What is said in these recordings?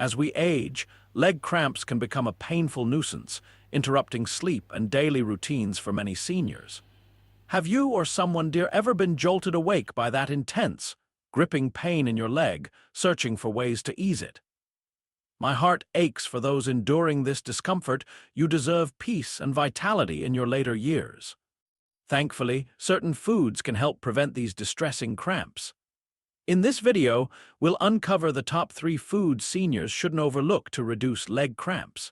As we age, leg cramps can become a painful nuisance, interrupting sleep and daily routines for many seniors. Have you or someone dear ever been jolted awake by that intense, gripping pain in your leg, searching for ways to ease it? My heart aches for those enduring this discomfort. You deserve peace and vitality in your later years. Thankfully, certain foods can help prevent these distressing cramps. In this video, we'll uncover the top 3 foods seniors shouldn't overlook to reduce leg cramps.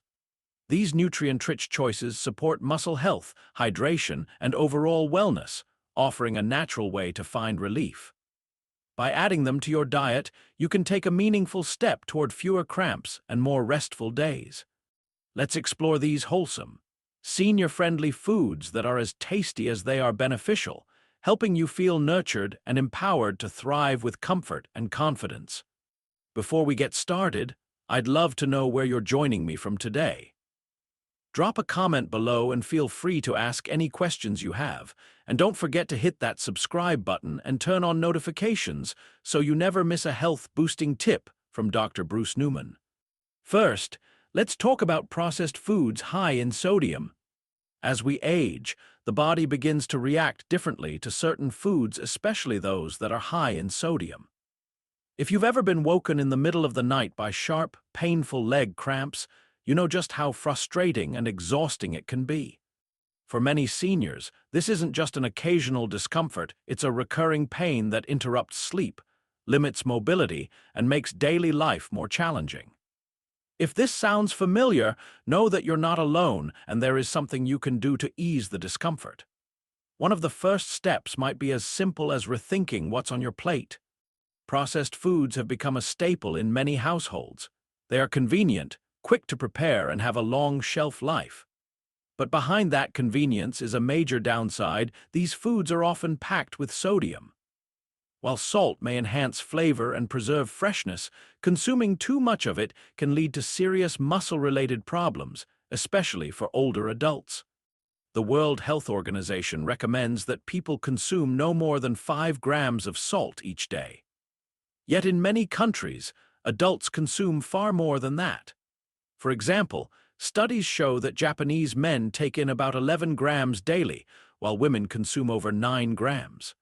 These nutrient-rich choices support muscle health, hydration, and overall wellness, offering a natural way to find relief. By adding them to your diet, you can take a meaningful step toward fewer cramps and more restful days. Let's explore these wholesome, senior-friendly foods that are as tasty as they are beneficial, helping you feel nurtured and empowered to thrive with comfort and confidence. Before we get started, I'd love to know where you're joining me from today. Drop a comment below and feel free to ask any questions you have. And don't forget to hit that subscribe button and turn on notifications so you never miss a health-boosting tip from Dr. Bruce Newman. First, let's talk about processed foods high in sodium. As we age, the body begins to react differently to certain foods, especially those that are high in sodium. If you've ever been woken in the middle of the night by sharp, painful leg cramps, you know just how frustrating and exhausting it can be. For many seniors, this isn't just an occasional discomfort, it's a recurring pain that interrupts sleep, limits mobility, and makes daily life more challenging. If this sounds familiar, know that you're not alone and there is something you can do to ease the discomfort. One of the first steps might be as simple as rethinking what's on your plate. Processed foods have become a staple in many households. They are convenient, quick to prepare, and have a long shelf life. But behind that convenience is a major downside. These foods are often packed with sodium. While salt may enhance flavor and preserve freshness, consuming too much of it can lead to serious muscle-related problems, especially for older adults. The World Health Organization recommends that people consume no more than 5 grams of salt each day. Yet in many countries, adults consume far more than that. For example, studies show that Japanese men take in about 11 grams daily, while women consume over 9 grams.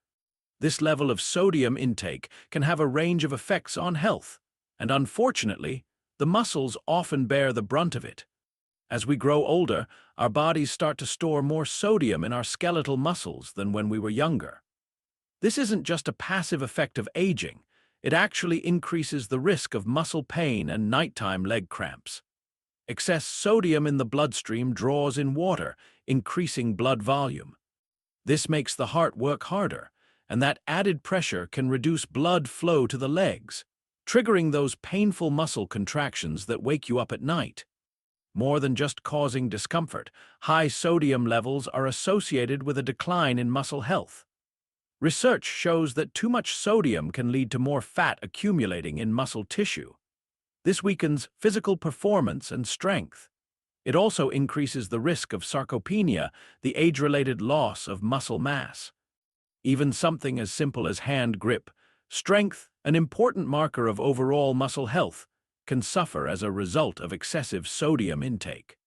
This level of sodium intake can have a range of effects on health, and unfortunately, the muscles often bear the brunt of it. As we grow older, our bodies start to store more sodium in our skeletal muscles than when we were younger. This isn't just a passive effect of aging, it actually increases the risk of muscle pain and nighttime leg cramps. Excess sodium in the bloodstream draws in water, increasing blood volume. This makes the heart work harder, and that added pressure can reduce blood flow to the legs, triggering those painful muscle contractions that wake you up at night. More than just causing discomfort, high sodium levels are associated with a decline in muscle health. Research shows that too much sodium can lead to more fat accumulating in muscle tissue. This weakens physical performance and strength. It also increases the risk of sarcopenia, the age-related loss of muscle mass. Even something as simple as hand grip, strength, an important marker of overall muscle health, can suffer as a result of excessive sodium intake.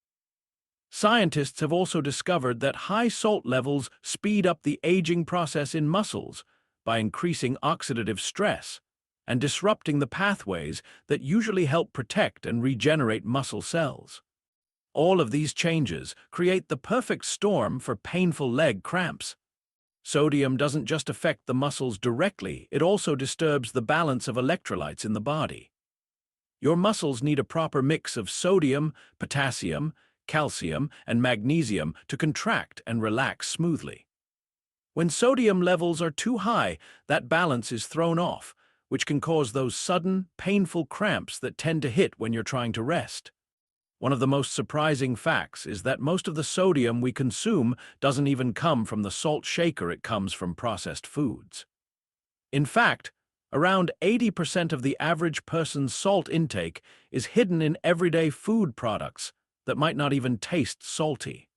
Scientists have also discovered that high salt levels speed up the aging process in muscles by increasing oxidative stress and disrupting the pathways that usually help protect and regenerate muscle cells. All of these changes create the perfect storm for painful leg cramps. Sodium doesn't just affect the muscles directly, it also disturbs the balance of electrolytes in the body. Your muscles need a proper mix of sodium, potassium, calcium, and magnesium to contract and relax smoothly. When sodium levels are too high, that balance is thrown off, which can cause those sudden, painful cramps that tend to hit when you're trying to rest. One of the most surprising facts is that most of the sodium we consume doesn't even come from the salt shaker, it comes from processed foods. In fact, around 80% of the average person's salt intake is hidden in everyday food products that might not even taste salty.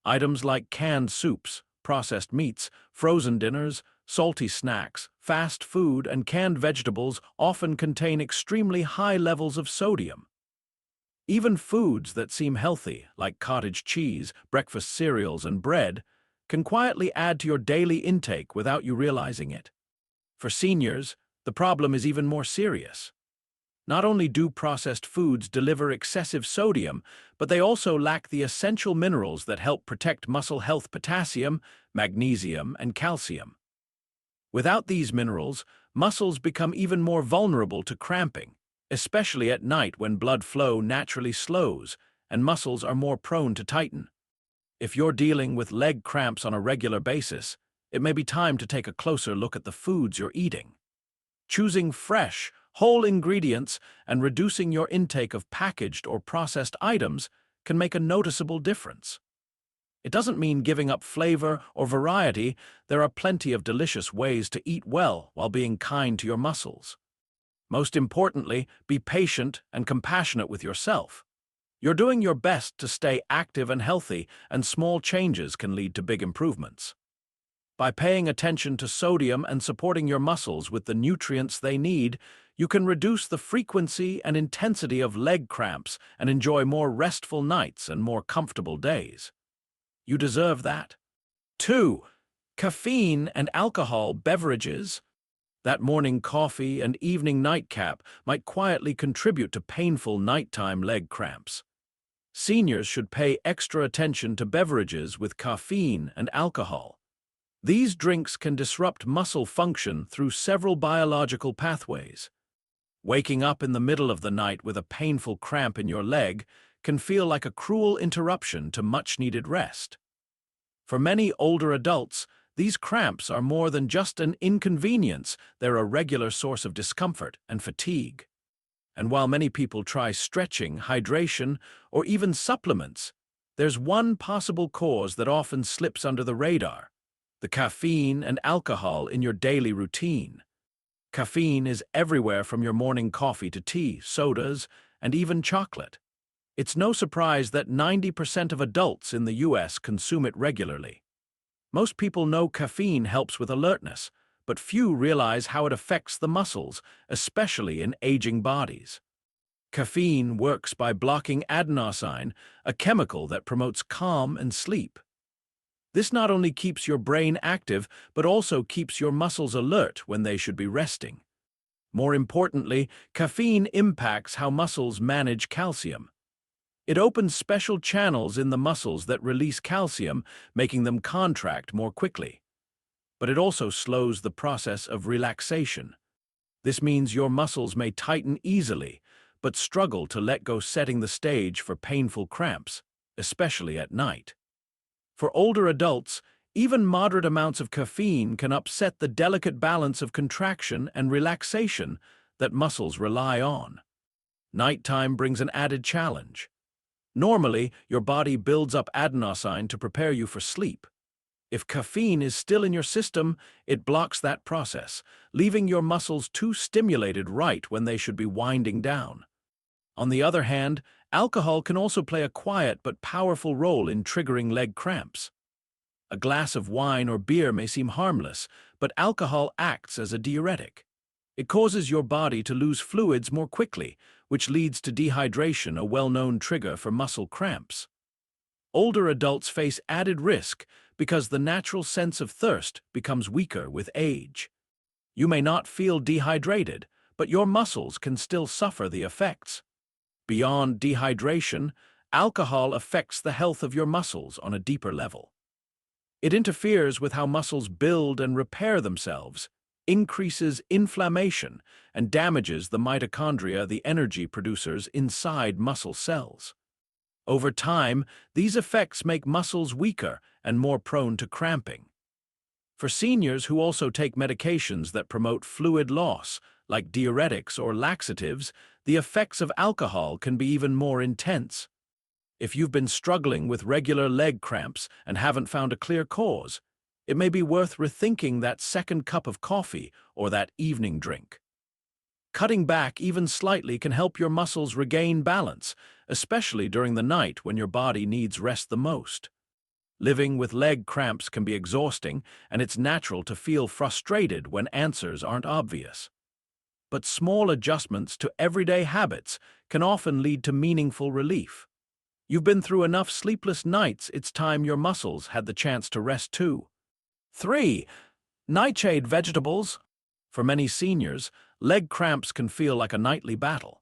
Items like canned soups, processed meats, frozen dinners, salty snacks, fast food, and canned vegetables often contain extremely high levels of sodium. Even foods that seem healthy, like cottage cheese, breakfast cereals, and bread, can quietly add to your daily intake without you realizing it. For seniors, the problem is even more serious. Not only do processed foods deliver excessive sodium, but they also lack the essential minerals that help protect muscle health: potassium, magnesium, and calcium. Without these minerals, muscles become even more vulnerable to cramping, especially at night when blood flow naturally slows and muscles are more prone to tighten. If you're dealing with leg cramps on a regular basis, it may be time to take a closer look at the foods you're eating. Choosing fresh, whole ingredients and reducing your intake of packaged or processed items can make a noticeable difference. It doesn't mean giving up flavor or variety. There are plenty of delicious ways to eat well while being kind to your muscles. Most importantly, be patient and compassionate with yourself. You're doing your best to stay active and healthy, and small changes can lead to big improvements. By paying attention to sodium and supporting your muscles with the nutrients they need, you can reduce the frequency and intensity of leg cramps and enjoy more restful nights and more comfortable days. You deserve that. 2. Caffeine and alcohol beverages. That morning coffee and evening nightcap might quietly contribute to painful nighttime leg cramps. Seniors should pay extra attention to beverages with caffeine and alcohol. These drinks can disrupt muscle function through several biological pathways. Waking up in the middle of the night with a painful cramp in your leg can feel like a cruel interruption to much-needed rest. For many older adults, these cramps are more than just an inconvenience. They're a regular source of discomfort and fatigue. And while many people try stretching, hydration, or even supplements, there's one possible cause that often slips under the radar: the caffeine and alcohol in your daily routine. Caffeine is everywhere from your morning coffee to tea, sodas, and even chocolate. It's no surprise that 90% of adults in the US consume it regularly. Most people know caffeine helps with alertness, but few realize how it affects the muscles, especially in aging bodies. Caffeine works by blocking adenosine, a chemical that promotes calm and sleep. This not only keeps your brain active, but also keeps your muscles alert when they should be resting. More importantly, caffeine impacts how muscles manage calcium. It opens special channels in the muscles that release calcium, making them contract more quickly. But it also slows the process of relaxation. This means your muscles may tighten easily, but struggle to let go, setting the stage for painful cramps, especially at night. For older adults, even moderate amounts of caffeine can upset the delicate balance of contraction and relaxation that muscles rely on. Nighttime brings an added challenge. Normally, your body builds up adenosine to prepare you for sleep. If caffeine is still in your system, it blocks that process, leaving your muscles too stimulated right when they should be winding down. On the other hand, alcohol can also play a quiet but powerful role in triggering leg cramps. A glass of wine or beer may seem harmless, but alcohol acts as a diuretic. It causes your body to lose fluids more quickly, which leads to dehydration, a well-known trigger for muscle cramps. Older adults face added risk because the natural sense of thirst becomes weaker with age. You may not feel dehydrated, but your muscles can still suffer the effects. Beyond dehydration, alcohol affects the health of your muscles on a deeper level. It interferes with how muscles build and repair themselves, increases inflammation, and damages the mitochondria, the energy producers inside muscle cells. Over time, these effects make muscles weaker and more prone to cramping. For seniors who also take medications that promote fluid loss, like diuretics or laxatives, the effects of alcohol can be even more intense. If you've been struggling with regular leg cramps and haven't found a clear cause, it may be worth rethinking that second cup of coffee or that evening drink. Cutting back even slightly can help your muscles regain balance, especially during the night when your body needs rest the most. Living with leg cramps can be exhausting, and it's natural to feel frustrated when answers aren't obvious. But small adjustments to everyday habits can often lead to meaningful relief. You've been through enough sleepless nights, it's time your muscles had the chance to rest too. 3. Nightshade vegetables. For many seniors, leg cramps can feel like a nightly battle.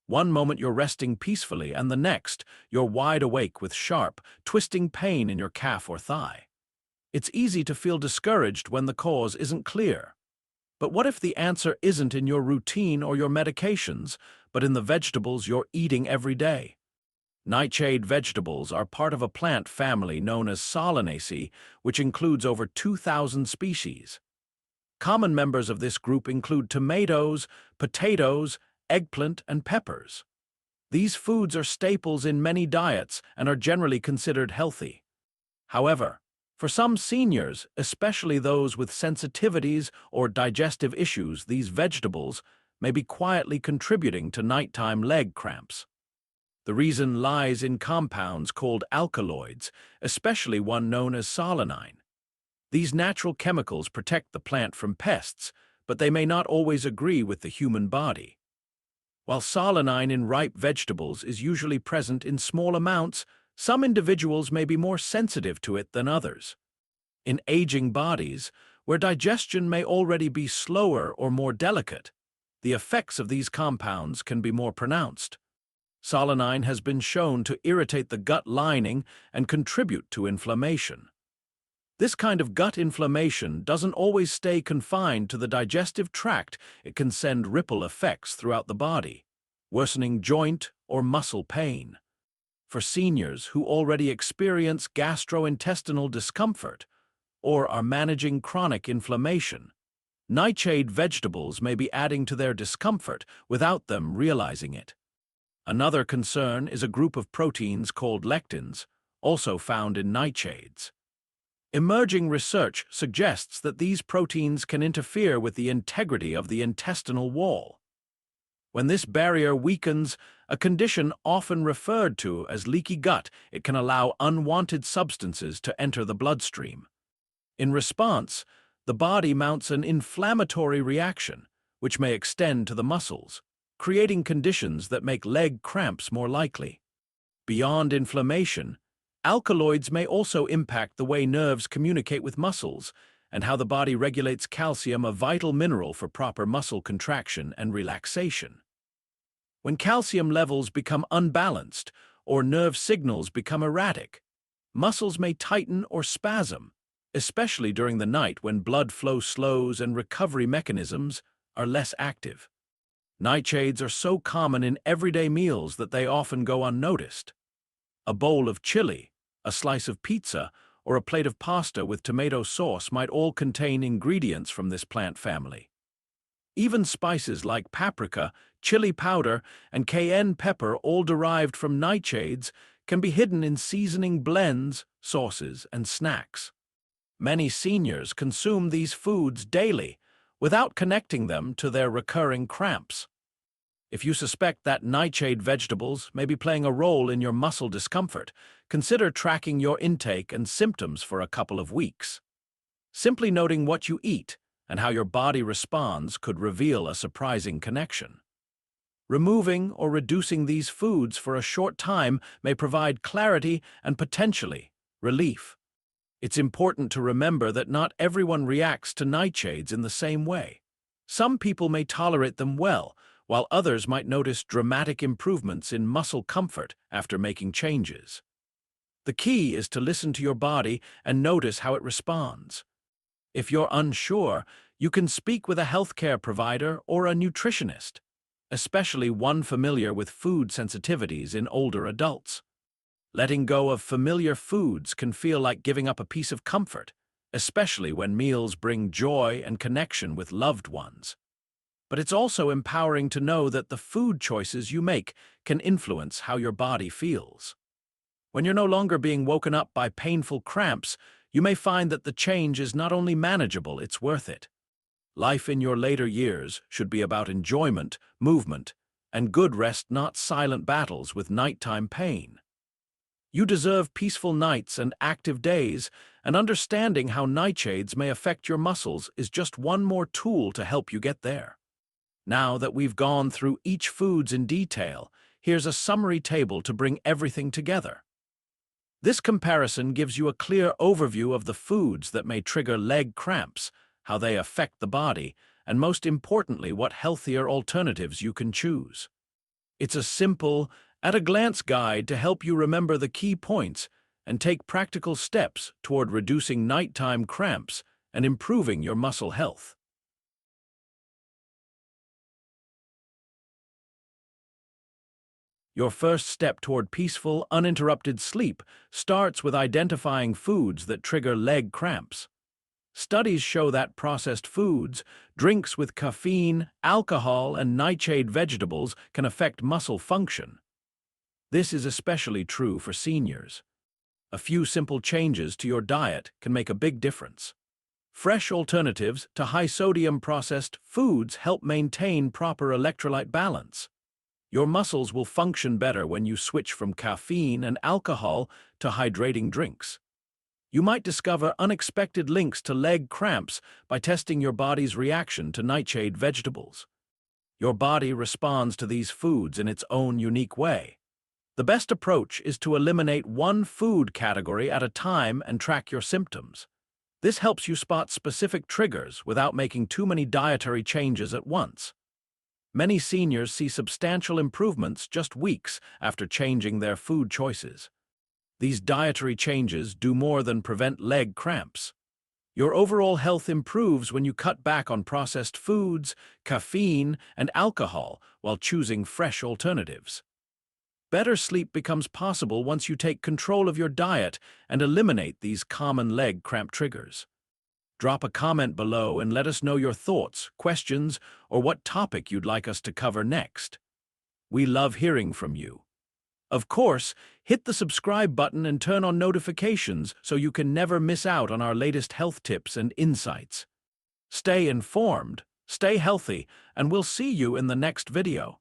One moment you're resting peacefully, and the next, you're wide awake with sharp, twisting pain in your calf or thigh. It's easy to feel discouraged when the cause isn't clear. But what if the answer isn't in your routine or your medications, but in the vegetables you're eating every day? Nightshade vegetables are part of a plant family known as Solanaceae, which includes over 2,000 species. Common members of this group include tomatoes, potatoes, eggplant, and peppers. These foods are staples in many diets and are generally considered healthy. However, for some seniors, especially those with sensitivities or digestive issues, these vegetables may be quietly contributing to nighttime leg cramps. The reason lies in compounds called alkaloids, especially one known as solanine. These natural chemicals protect the plant from pests, but they may not always agree with the human body. While solanine in ripe vegetables is usually present in small amounts, some individuals may be more sensitive to it than others. In aging bodies, where digestion may already be slower or more delicate, the effects of these compounds can be more pronounced. Solanine has been shown to irritate the gut lining and contribute to inflammation. This kind of gut inflammation doesn't always stay confined to the digestive tract. It can send ripple effects throughout the body, worsening joint or muscle pain. For seniors who already experience gastrointestinal discomfort or are managing chronic inflammation, nightshade vegetables may be adding to their discomfort without them realizing it. Another concern is a group of proteins called lectins, also found in nightshades. Emerging research suggests that these proteins can interfere with the integrity of the intestinal wall. When this barrier weakens, a condition often referred to as leaky gut, it can allow unwanted substances to enter the bloodstream. In response, the body mounts an inflammatory reaction, which may extend to the muscles, creating conditions that make leg cramps more likely. Beyond inflammation, alkaloids may also impact the way nerves communicate with muscles and how the body regulates calcium, a vital mineral for proper muscle contraction and relaxation. When calcium levels become unbalanced or nerve signals become erratic, muscles may tighten or spasm, especially during the night when blood flow slows and recovery mechanisms are less active. Nightshades are so common in everyday meals that they often go unnoticed. A bowl of chili, a slice of pizza, or a plate of pasta with tomato sauce might all contain ingredients from this plant family. Even spices like paprika, chili powder, and cayenne pepper, all derived from nightshades, can be hidden in seasoning blends, sauces, and snacks. Many seniors consume these foods daily without connecting them to their recurring cramps. If you suspect that nightshade vegetables may be playing a role in your muscle discomfort, consider tracking your intake and symptoms for a couple of weeks. Simply noting what you eat and how your body responds could reveal a surprising connection. Removing or reducing these foods for a short time may provide clarity and potentially relief. It's important to remember that not everyone reacts to nightshades in the same way. Some people may tolerate them well, while others might notice dramatic improvements in muscle comfort after making changes. The key is to listen to your body and notice how it responds. If you're unsure, you can speak with a healthcare provider or a nutritionist, especially one familiar with food sensitivities in older adults. Letting go of familiar foods can feel like giving up a piece of comfort, especially when meals bring joy and connection with loved ones. But it's also empowering to know that the food choices you make can influence how your body feels. When you're no longer being woken up by painful cramps, you may find that the change is not only manageable, it's worth it. Life in your later years should be about enjoyment, movement, and good rest, not silent battles with nighttime pain. You deserve peaceful nights and active days, and understanding how nightshades may affect your muscles is just one more tool to help you get there. Now that we've gone through each foods in detail, here's a summary table to bring everything together. This comparison gives you a clear overview of the foods that may trigger leg cramps, how they affect the body, and most importantly, what healthier alternatives you can choose. It's a simple, at-a-glance guide to help you remember the key points and take practical steps toward reducing nighttime cramps and improving your muscle health. Your first step toward peaceful, uninterrupted sleep starts with identifying foods that trigger leg cramps. Studies show that processed foods, drinks with caffeine, alcohol, and nightshade vegetables can affect muscle function. This is especially true for seniors. A few simple changes to your diet can make a big difference. Fresh alternatives to high-sodium processed foods help maintain proper electrolyte balance. Your muscles will function better when you switch from caffeine and alcohol to hydrating drinks. You might discover unexpected links to leg cramps by testing your body's reaction to nightshade vegetables. Your body responds to these foods in its own unique way. The best approach is to eliminate one food category at a time and track your symptoms. This helps you spot specific triggers without making too many dietary changes at once. Many seniors see substantial improvements just weeks after changing their food choices. These dietary changes do more than prevent leg cramps. Your overall health improves when you cut back on processed foods, caffeine, and alcohol while choosing fresh alternatives. Better sleep becomes possible once you take control of your diet and eliminate these common leg cramp triggers. Drop a comment below and let us know your thoughts, questions, or what topic you'd like us to cover next. We love hearing from you. Of course, hit the subscribe button and turn on notifications so you can never miss out on our latest health tips and insights. Stay informed, stay healthy, and we'll see you in the next video.